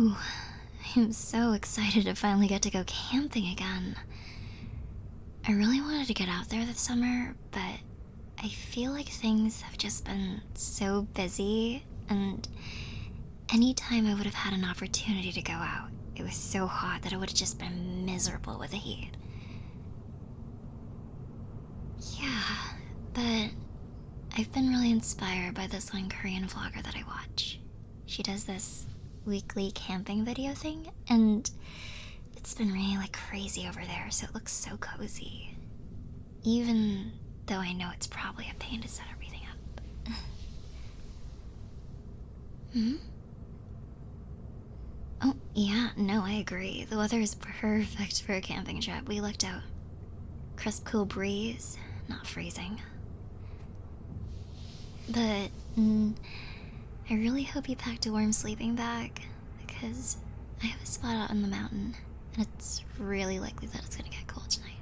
Ooh, I'm so excited to finally get to go camping again. I really wanted to get out there this summer, but I feel like things have just been so busy, and anytime I would have had an opportunity to go out, it was so hot that I would have just been miserable with the heat. Yeah, but I've been really inspired by this one Korean vlogger that I watch. She does this weekly camping video thing, and it's been raining like crazy over there, so it looks so cozy. Even though I know it's probably a pain to set everything up. Hmm? Oh, yeah, no, I agree. The weather is perfect for a camping trip. We looked out. Crisp, cool breeze, not freezing. But, I really hope you packed a warm sleeping bag, because I have a spot out on the mountain, and it's really likely that it's gonna get cold tonight.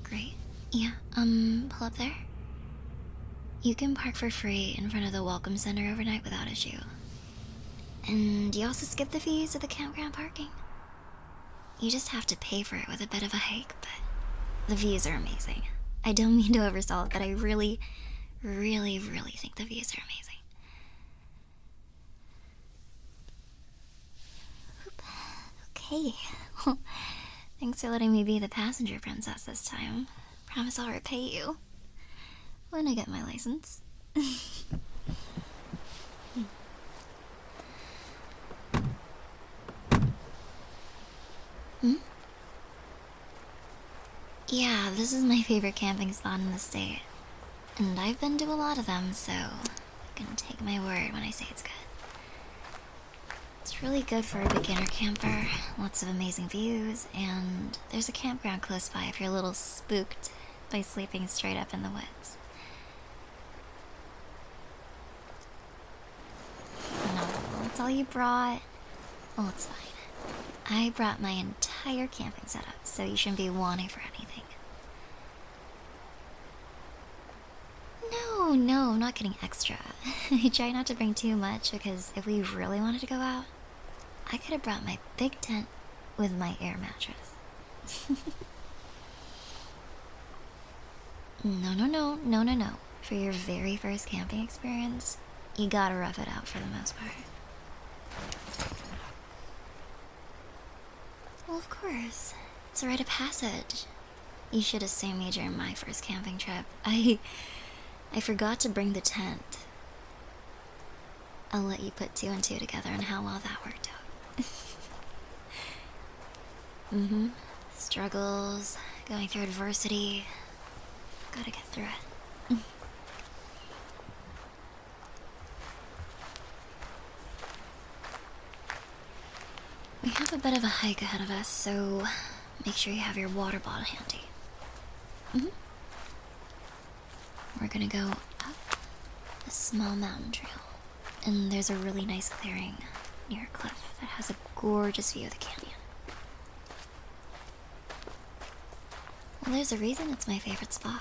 Great. Yeah, pull up there. You can park for free in front of the Welcome Center overnight without issue. And you also skip the fees of the campground parking. You just have to pay for it with a bit of a hike, but the views are amazing. I don't mean to oversell it, but I really, really, really think the views are amazing. Okay, well, thanks for letting me be the passenger princess this time. Promise I'll repay you when I get my license. Hmm? Yeah, this is my favorite camping spot in the state. And I've been to a lot of them, so you can take my word when I say it's good. It's really good for a beginner camper, lots of amazing views, and there's a campground close by if you're a little spooked by sleeping straight up in the woods. No, that's all you brought? Well, it's fine. I brought my entire camping setup, so you shouldn't be wanting for anything. No, I'm not getting extra. I try not to bring too much, because if we really wanted to go out, I could have brought my big tent with my air mattress. No. For your very first camping experience, you gotta rough it out for the most part. Well, of course. It's a rite of passage. You should have seen me during my first camping trip. I forgot to bring the tent. I'll let you put two and two together on how well that worked out. Struggles, going through adversity. Gotta get through it. We have a bit of a hike ahead of us, so make sure you have your water bottle handy. We're gonna go up a small mountain trail, and there's a really nice clearing near a cliff that has a gorgeous view of the canyon. Well, there's a reason it's my favorite spot.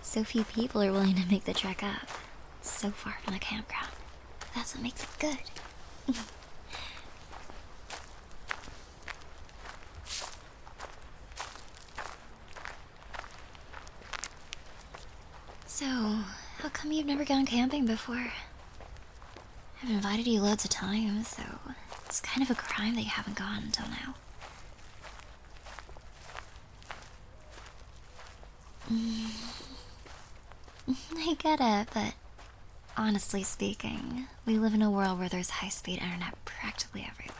So few people are willing to make the trek up. It's so far from the campground. That's what makes it good. So, how come you've never gone camping before? I've invited you loads of times, so it's kind of a crime that you haven't gone until now. I get it, but honestly speaking, we live in a world where there's high-speed internet practically everywhere.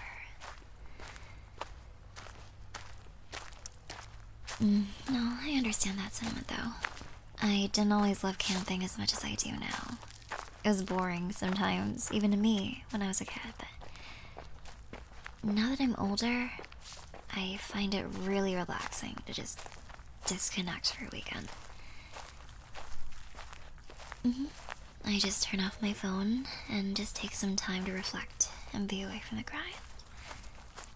No, I understand that sentiment though. I didn't always love camping as much as I do now. It was boring sometimes, even to me, when I was a kid, but now that I'm older, I find it really relaxing to just disconnect for a weekend. I just turn off my phone and just take some time to reflect and be away from the grind.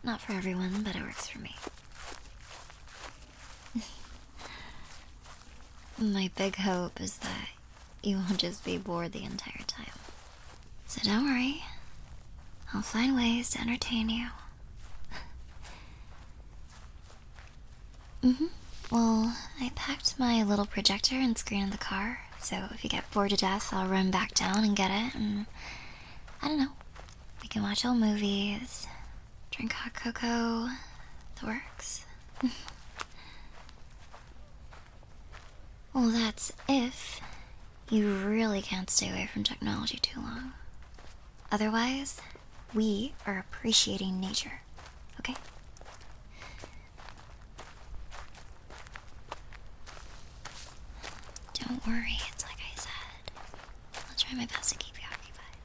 Not for everyone, but it works for me. My big hope is that you won't just be bored the entire time. So don't worry. I'll find ways to entertain you. Well, I packed my little projector and screen in the car, so if you get bored to death, I'll run back down and get it, and I don't know. We can watch old movies, drink hot cocoa, the works. Well, that's if you really can't stay away from technology too long. Otherwise, we are appreciating nature, okay? Don't worry, it's like I said. I'll try my best to keep you occupied.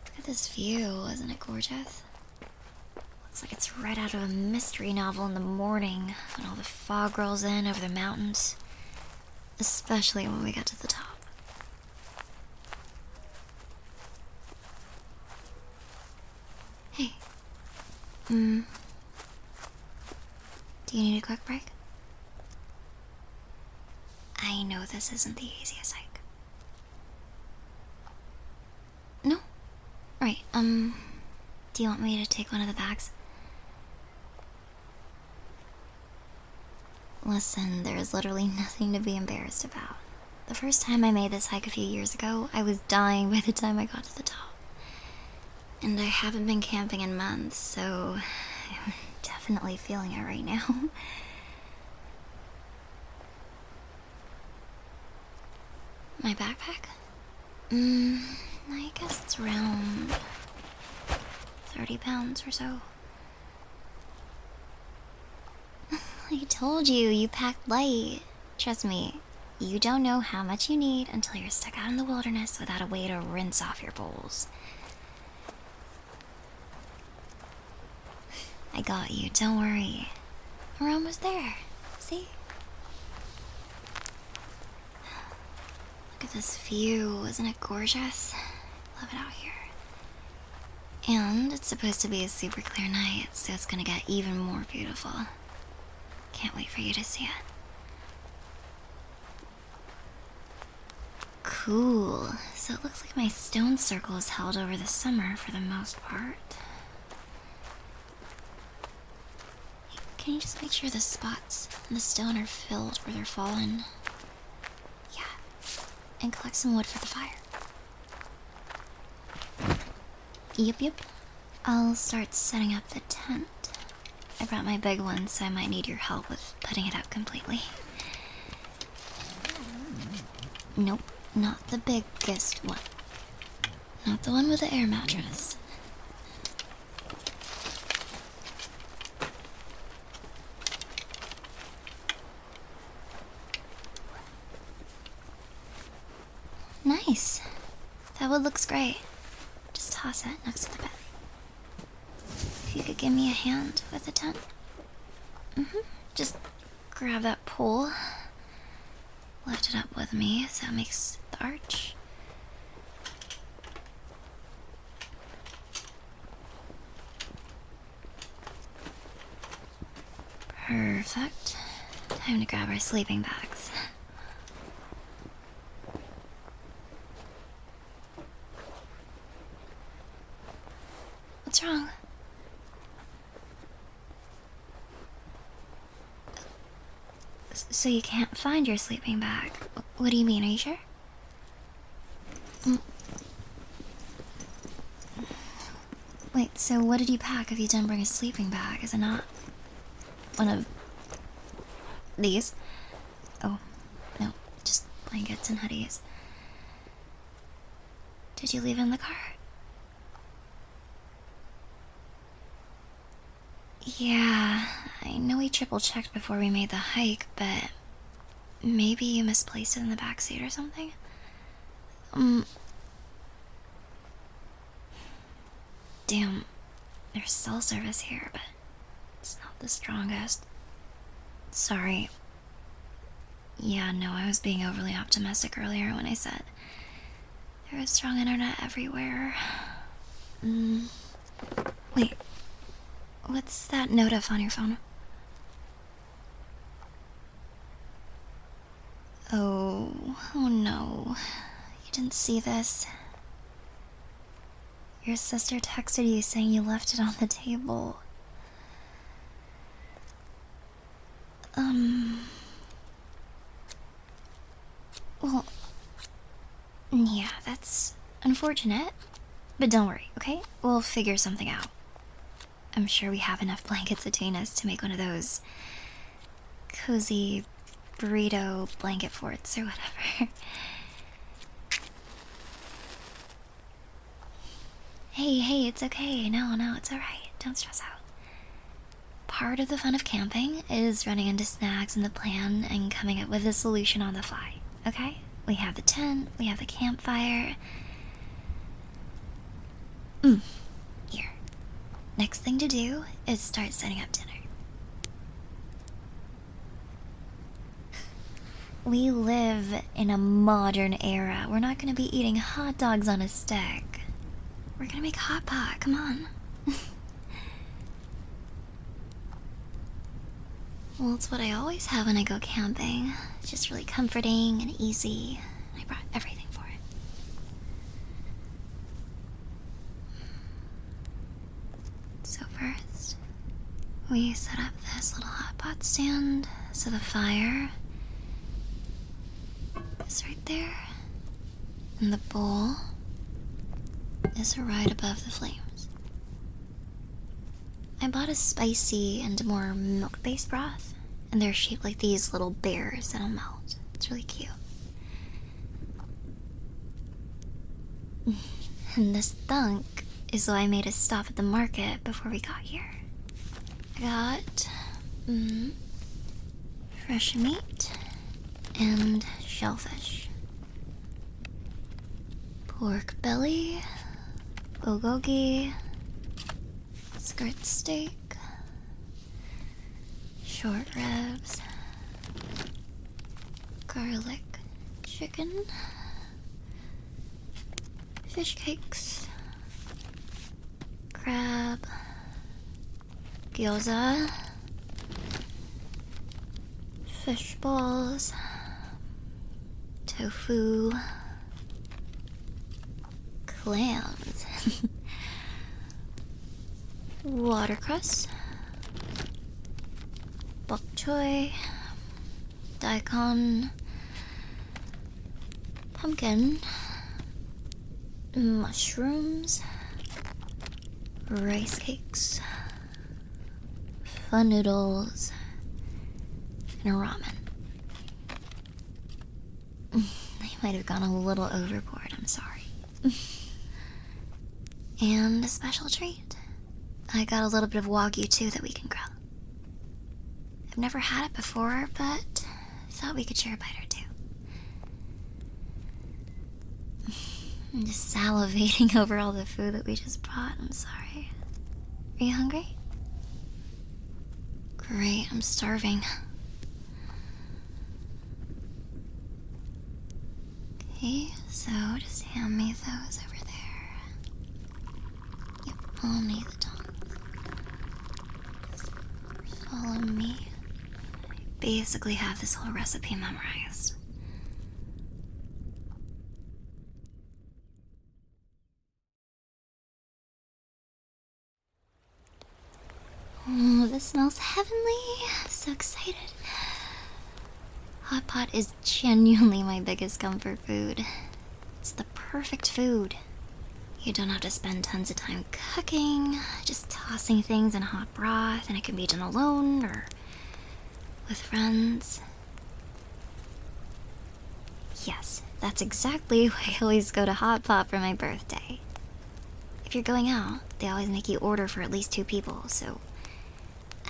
Look at this view, isn't it gorgeous? Looks like it's right out of a mystery novel in the morning when all the fog rolls in over the mountains. Especially when we get to the top. Hey. Do you need a quick break? I know this isn't the easiest hike. No? Right, do you want me to take one of the bags? Listen, there is literally nothing to be embarrassed about. The first time I made this hike a few years ago, I was dying by the time I got to the top. And I haven't been camping in months, so I'm definitely feeling it right now. My backpack? I guess it's around 30 pounds or so. I told you, you packed light. Trust me, you don't know how much you need until you're stuck out in the wilderness without a way to rinse off your bowls. I got you, don't worry. We're almost there. See? Look at this view, isn't it gorgeous? Love it out here. And it's supposed to be a super clear night, so it's gonna get even more beautiful. Can't wait for you to see it. Cool. So it looks like my stone circle is held over the summer for the most part. Can you just make sure the spots in the stone are filled where they're fallen? Yeah. And collect some wood for the fire. Yep. I'll start setting up the tent. I brought my big one, so I might need your help with putting it up completely. Nope, not the biggest one. Not the one with the air mattress. Nice. That wood looks great. Just toss it next to the bed. If you could give me a hand with the tent. Just grab that pole. Lift it up with me so it makes the arch. Perfect. Time to grab our sleeping bags. What's wrong? So you can't find your sleeping bag? What do you mean, are you sure? Wait, so what did you pack if you didn't bring a sleeping bag? Is it not one of these? Oh, no, just blankets and hoodies. Did you leave it in the car? Yeah, I know we triple-checked before we made the hike, but maybe you misplaced it in the backseat or something? Damn, there's cell service here, but it's not the strongest. Sorry. Yeah, no, I was being overly optimistic earlier when I said there was strong internet everywhere. Wait. What's that notif on your phone? Oh no. You didn't see this. Your sister texted you saying you left it on the table. Well, yeah, that's unfortunate. But don't worry, okay? We'll figure something out. I'm sure we have enough blankets between us to make one of those cozy burrito blanket forts or whatever. Hey, it's okay. No, it's alright. Don't stress out. Part of the fun of camping is running into snags in the plan and coming up with a solution on the fly, okay? We have the tent, we have the campfire. Here. Next thing to do is start setting up dinner. We live in a modern era. We're not gonna be eating hot dogs on a stick. We're gonna make hot pot, come on. Well, it's what I always have when I go camping. It's just really comforting and easy. I brought everything for it. So first, we set up this little hot pot stand so the fire is right there. And the bowl is right above the flames. I bought a spicy and more milk-based broth, and they're shaped like these little bears that'll melt. It's really cute. And this thunk is why I made a stop at the market before we got here. I got fresh meat and shellfish, pork belly, bulgogi, skirt steak, short ribs, garlic chicken, fish cakes, crab, gyoza, fish balls, tofu, clams, watercress, bok choy, daikon, pumpkin, mushrooms, rice cakes, fun noodles, and ramen. I might have gone a little overboard, I'm sorry. And a special treat. I got a little bit of Wagyu too that we can grill. I've never had it before, but thought we could share a bite or two. I'm just salivating over all the food that we just brought, I'm sorry. Are you hungry? Great, I'm starving. Okay, so just hand me those over there. Yep, I'll need the tongs. Just follow me. I basically have this whole recipe memorized. Oh, this smells heavenly. I'm so excited. Hot pot is genuinely my biggest comfort food. It's the perfect food. You don't have to spend tons of time cooking, just tossing things in hot broth, and it can be done alone or with friends. Yes, that's exactly why I always go to Hot Pot for my birthday. If you're going out, they always make you order for at least 2 people, so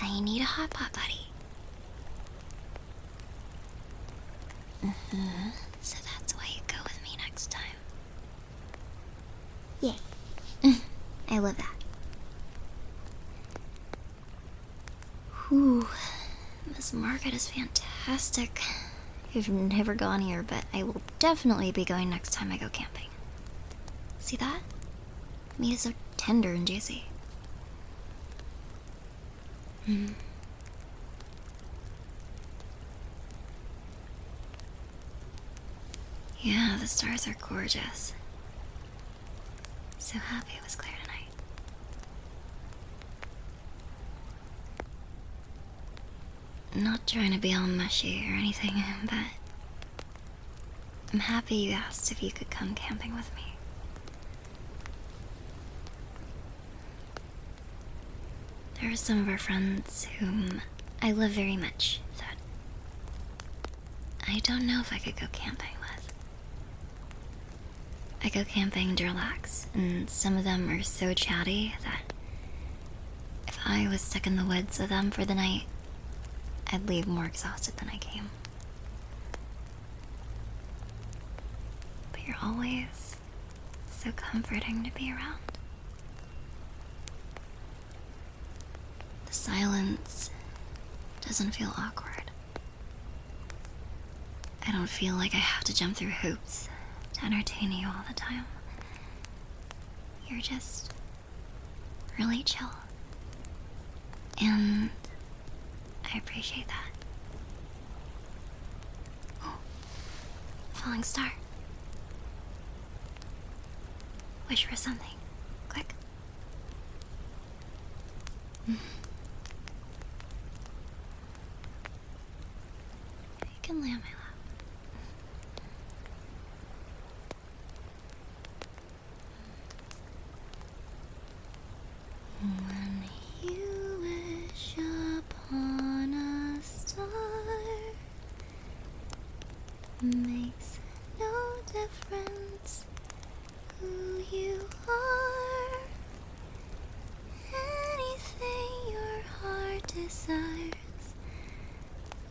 I need a hot pot buddy. So that's why you go with me next time. Yay. I love that. Whew. This market is fantastic. I've never gone here, but I will definitely be going next time I go camping. See that? Meat is so tender and juicy. Yeah, the stars are gorgeous. So happy it was clear tonight. Not trying to be all mushy or anything, but I'm happy you asked if you could come camping with me. There are some of our friends whom I love very much that I don't know if I could go camping with. I go camping to relax, and some of them are so chatty that if I was stuck in the woods with them for the night, I'd leave more exhausted than I came. But you're always so comforting to be around. The silence doesn't feel awkward. I don't feel like I have to jump through hoops to entertain you all the time. You're just really chill. And I appreciate that. Oh, falling star. Wish for something. Quick. You can lay on my lap. When you wish upon a star, makes no difference who you are. Anything your heart desires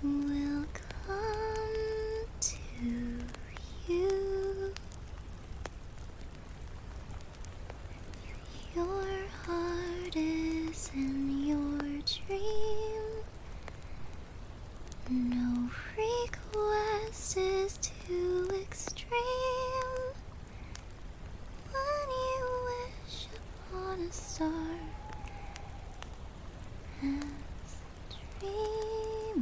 will come to you. Your heart is in your dream. No request is too extreme. When you wish upon a star, as dreamers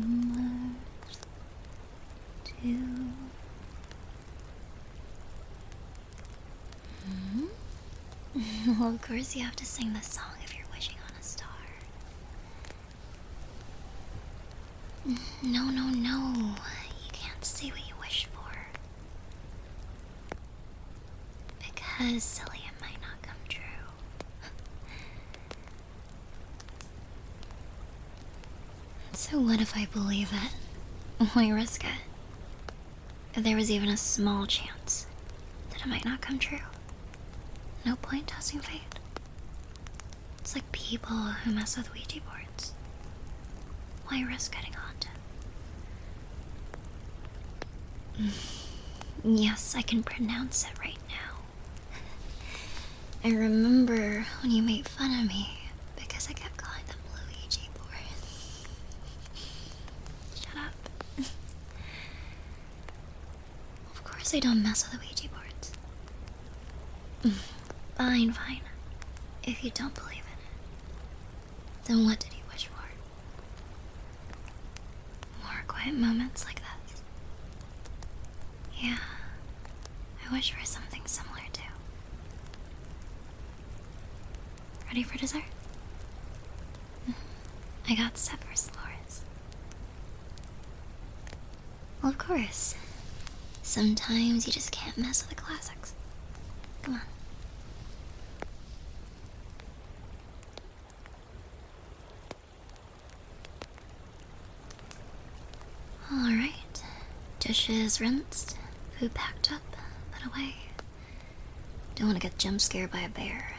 do. Well, of course you have to sing this song if you're wishing on a star. No, no, no. You can't say what you wish for. Because, silly, it might not come true. So what if I believe it? Why risk it? If there was even a small chance that it might not come true, no point tossing fate. It's like people who mess with Ouija boards. Why risk getting haunted? Yes, I can pronounce it right now. I remember when you made fun of me because I kept calling them Luigi boards. Shut up. Of course I don't mess with Ouija boards. Fine, fine. If you don't believe in it, then what did you wish for? More quiet moments like this. Yeah, I wish for something similar too. Ready for dessert? I got stuff for s'mores. Well, of course. Sometimes you just can't mess with the classics. Come on. Alright. Dishes rinsed, food packed up, put away. Don't want to get jump scared by a bear.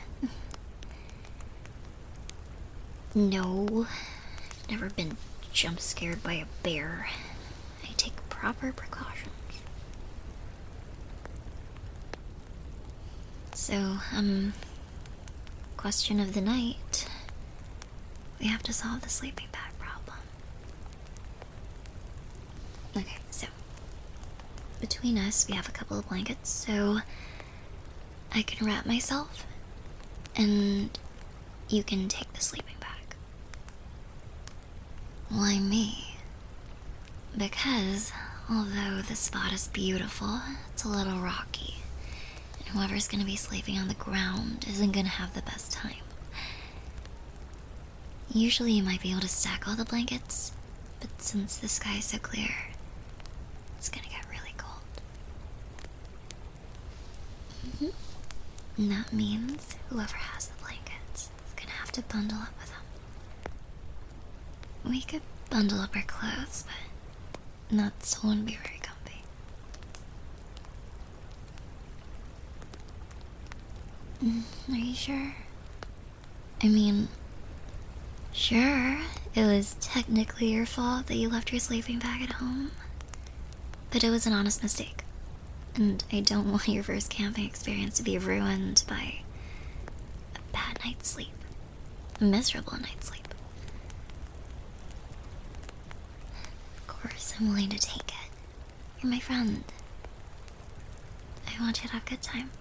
No, I've never been jump scared by a bear. I take proper precautions. So, question of the night. We have to solve the sleeping bag problem. Okay, so between us, we have a couple of blankets, so I can wrap myself, and you can take the sleeping bag. Why me? Because Although the spot is beautiful, it's a little rocky. And whoever's gonna be sleeping on the ground isn't gonna have the best time. Usually you might be able to stack all the blankets, but since the sky is so clear, it's gonna get really cold. And that means whoever has the blankets is gonna have to bundle up with them. We could bundle up our clothes, but that still wouldn't be very comfy. Are you sure? I mean, sure, it was technically your fault that you left your sleeping bag at home, but it was an honest mistake. And I don't want your first camping experience to be ruined by a bad night's sleep. A miserable night's sleep. Of course, I'm willing to take it. You're my friend. I want you to have a good time.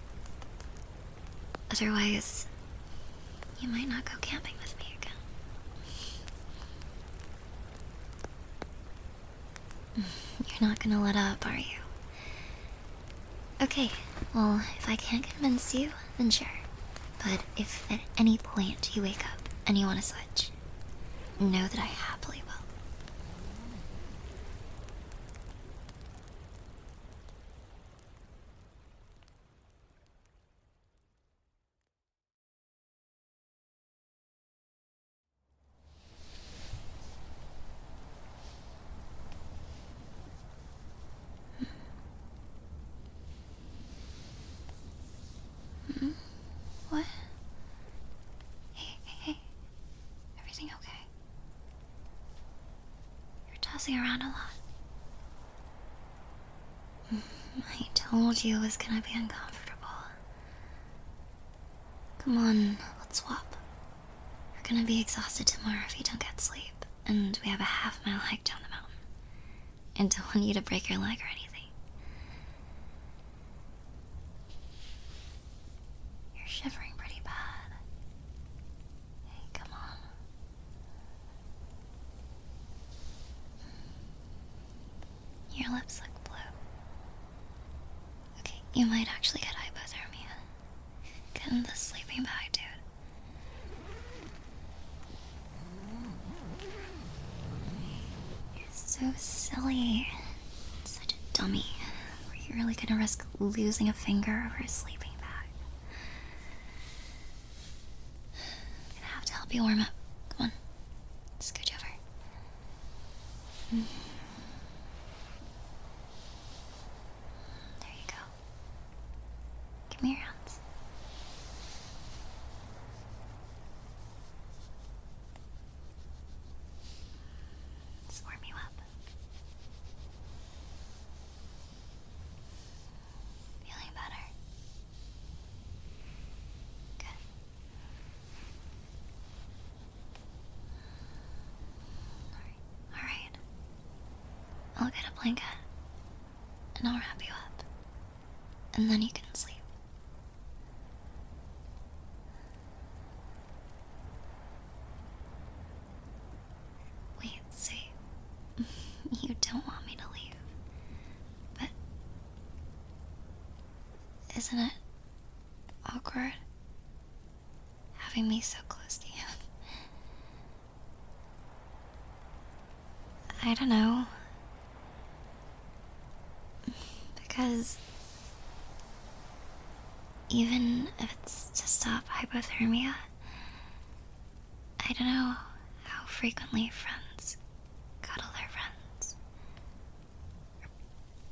Otherwise, you might not go camping with me again. You're not gonna let up, are you? Okay, well, if I can't convince you, then sure. But if at any point you wake up and you want to switch, know that I happily will. What? Hey. Everything okay? You're tossing around a lot. I told you it was gonna be uncomfortable. Come on, let's swap. You're gonna be exhausted tomorrow if you don't get sleep, and we have a half-mile hike down the mountain. And don't want you to break your leg or anything. You're shivering pretty bad. Hey, come on. Your lips look blue. Okay, you might actually get hypothermia. Get in the sleeping bag, dude. You're so silly. Such a dummy. Were you really gonna risk losing a finger over a sleeping bag? I'm gonna have to help you warm up. Come on. Scooch over. There you go. Give me your hands. Let's warm you up. Feeling better? Good. Alright. I'll get a blanket and I'll wrap you up. And then you can sleep. Wait, see. You don't want me to leave. But isn't it awkward having me so close to you? I don't know. Because even if it's to stop hypothermia, I don't know how frequently friends cuddle their friends. Or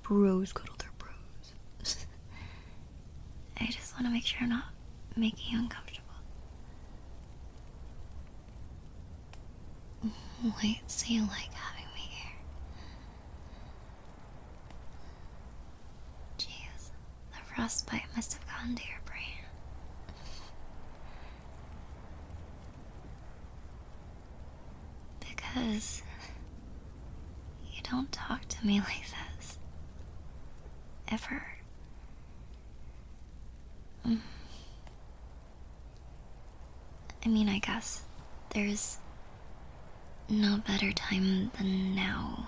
bros cuddle their bros. I just want to make sure I'm not making you uncomfortable. Wait, so you like having me here? Jeez, the frostbite must have gone to your brain. Because you don't talk to me like this. Ever. I mean, I guess there's no better time than now.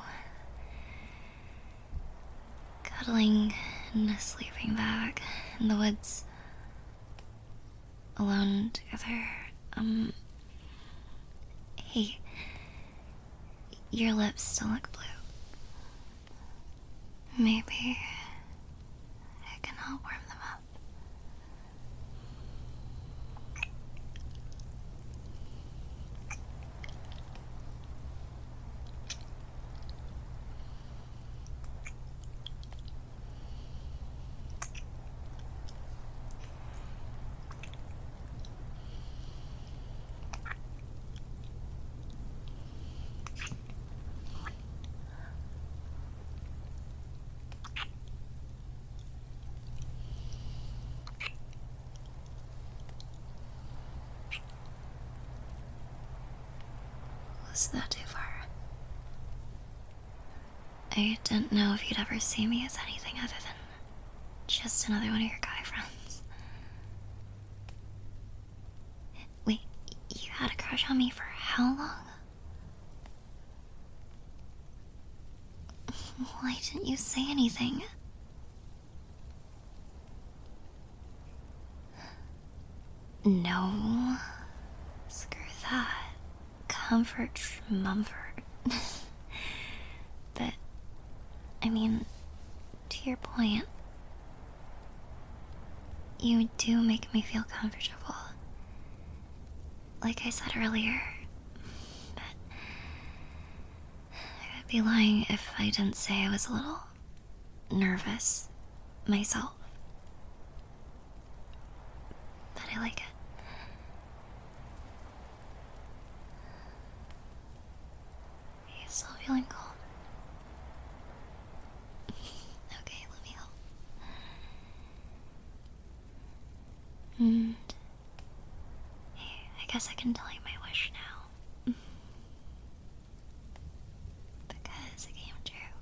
cuddling in a sleeping bag in the woods, alone together. Hey, your lips still look blue. Maybe I can help warm them up. Was that too far? I didn't know if you'd ever see me as anything other than just another one of your guy friends. Wait, you had a crush on me for how long? Why didn't you say anything? No. Screw that. Comfort schmumfort. But, I mean, to your point, you do make me feel comfortable. Like I said earlier, but I would be lying if I didn't say I was a little nervous myself. But I like it. Are you still feeling cold? Okay, let me help. And hey, I guess I can tell you my wish now. Because it came true.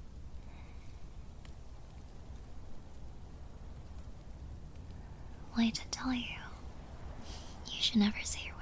Well, I did tell you. You should never say your